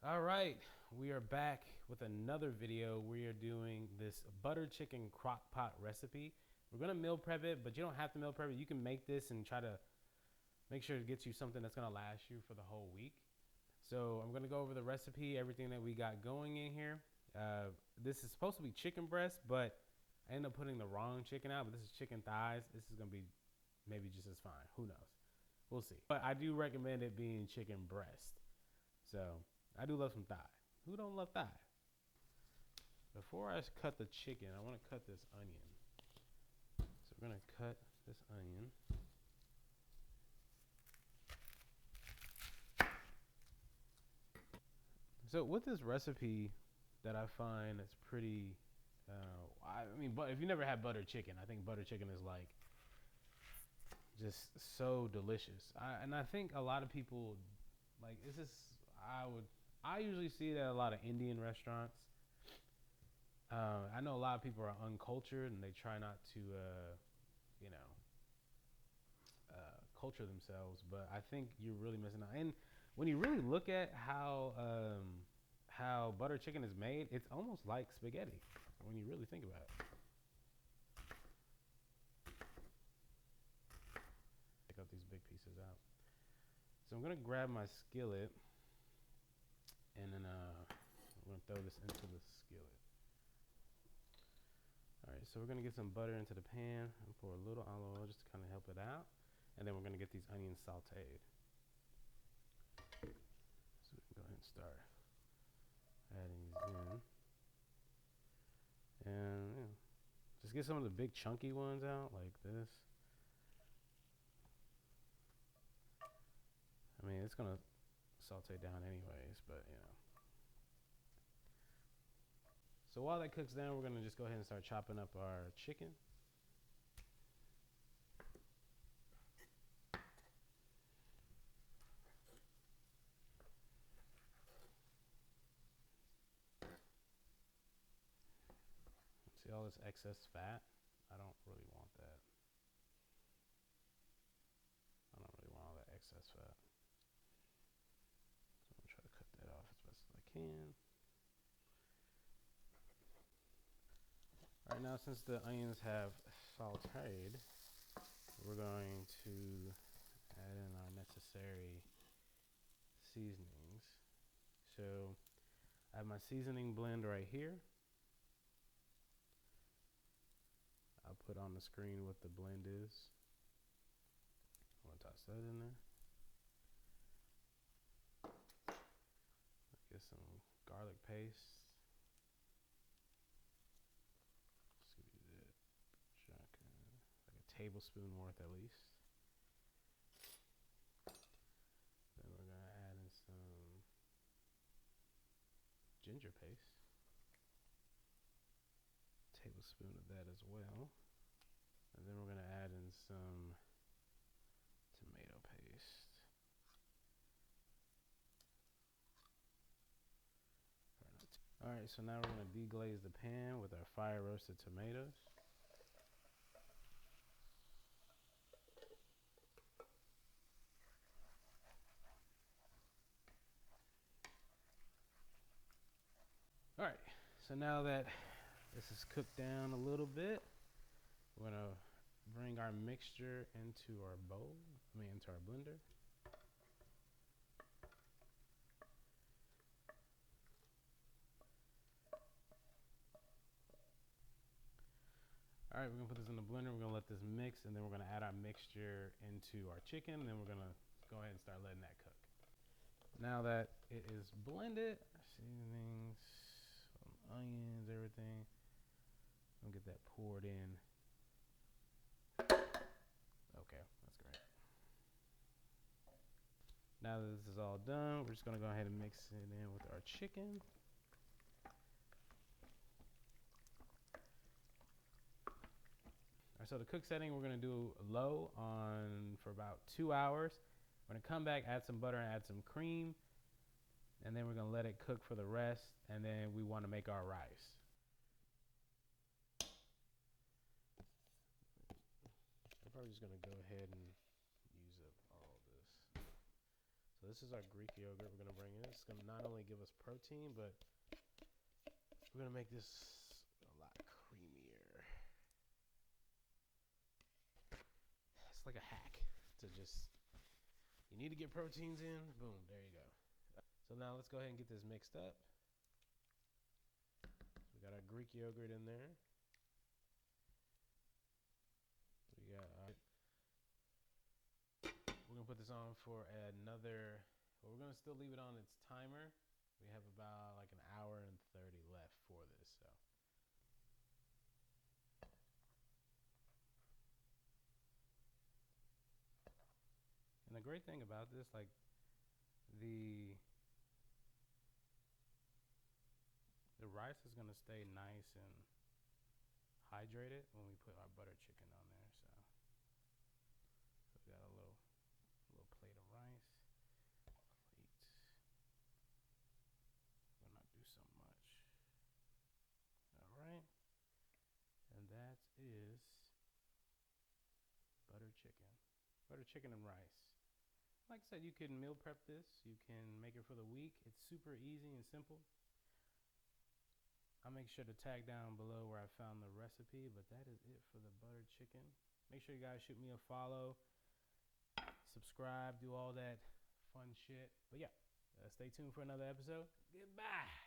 All right, we are back with another video. We are doing this butter chicken crock pot recipe. We're gonna meal prep it, but you don't have to meal prep it. You can make this and try to make sure it gets you something that's gonna last you for the whole week. So I'm gonna go over the recipe, everything that we got going in here. This is supposed to be chicken breast, but I ended up putting the wrong chicken out. But this is chicken thighs. This is gonna be maybe just as fine. Who knows? We'll see. But I do recommend it being chicken breast. So I do love some thigh. Who don't love thigh? Before I cut the chicken, I want to cut this onion. So we're going to cut this onion. So with this recipe that I find that's pretty, but if you never had butter chicken, I think butter chicken is like just so delicious. And I think a lot of people like this is I usually see it at a lot of Indian restaurants. I know a lot of people are uncultured and they try not to, you know, culture themselves. But I think you're really missing out. And when you really look at how butter chicken is made, it's almost like spaghetti when you really think about it. Take out these big pieces out. So I'm gonna grab my skillet, and then I'm gonna throw this into the skillet. All right, so we're gonna get some butter into the pan and pour a little olive oil just to kind of help it out. And then we're gonna get these onions sauteed. So we can go ahead and start adding these in. And just get some of the big chunky ones out like this. I mean, it's gonna saute down anyways, but you know. So while that cooks down, we're gonna just go ahead and start chopping up our chicken. See all this excess fat? I don't really want that. I don't really want all that excess fat. So I'm gonna try to cut that off as best as I can. All right, now since the onions have sauteed, we're going to add in our necessary seasonings. So I have my seasoning blend right here. I'll put on the screen what the blend is. I'm gonna toss that in there. Get some garlic paste. Like a tablespoon worth at least. Then we're gonna add in some ginger paste. A tablespoon of that as well. And then we're gonna add in some tomato paste. Alright, so now we're gonna deglaze the pan with our fire roasted tomatoes. Alright, so now that this is cooked down a little bit, we're gonna bring our mixture into our bowl, into our blender. All right, we're gonna put this in the blender. We're gonna let this mix, and then we're gonna add our mixture into our chicken, and then we're gonna go ahead and start letting that cook. Now that it is blended, seasonings, some onions, everything, I'm gonna get that poured in. Okay, that's great. Now that this is all done, we're just gonna go ahead and mix it in with our chicken. All right, so the cook setting, we're gonna do low on for about 2 hours. We're gonna come back, add some butter and add some cream, and then we're gonna let it cook for the rest, and then we wanna make our rice. I'm probably just gonna go ahead and use up all of this. So this is our Greek yogurt we're gonna bring in. It's gonna not only give us protein, but we're gonna make this a lot creamier. It's like a hack to just, you need to get proteins in, boom, there you go. So now let's go ahead and get this mixed up. We got our Greek yogurt in there. We got we're gonna put this on for another, well, we're gonna still leave it on its timer. We have about like an hour and 30 left for this. So and the great thing about this, like the rice is gonna stay nice and hydrated when we put our butter chicken on there. So we got a little plate of rice. We'll not do so much. All right, and that is butter chicken and rice. Like I said, you can meal prep this. You can make it for the week. It's super easy and simple. I'll make sure to tag down below where I found the recipe, but that is it for the butter chicken. Make sure you guys shoot me a follow, subscribe, do all that fun shit. But yeah, stay tuned for another episode. Goodbye.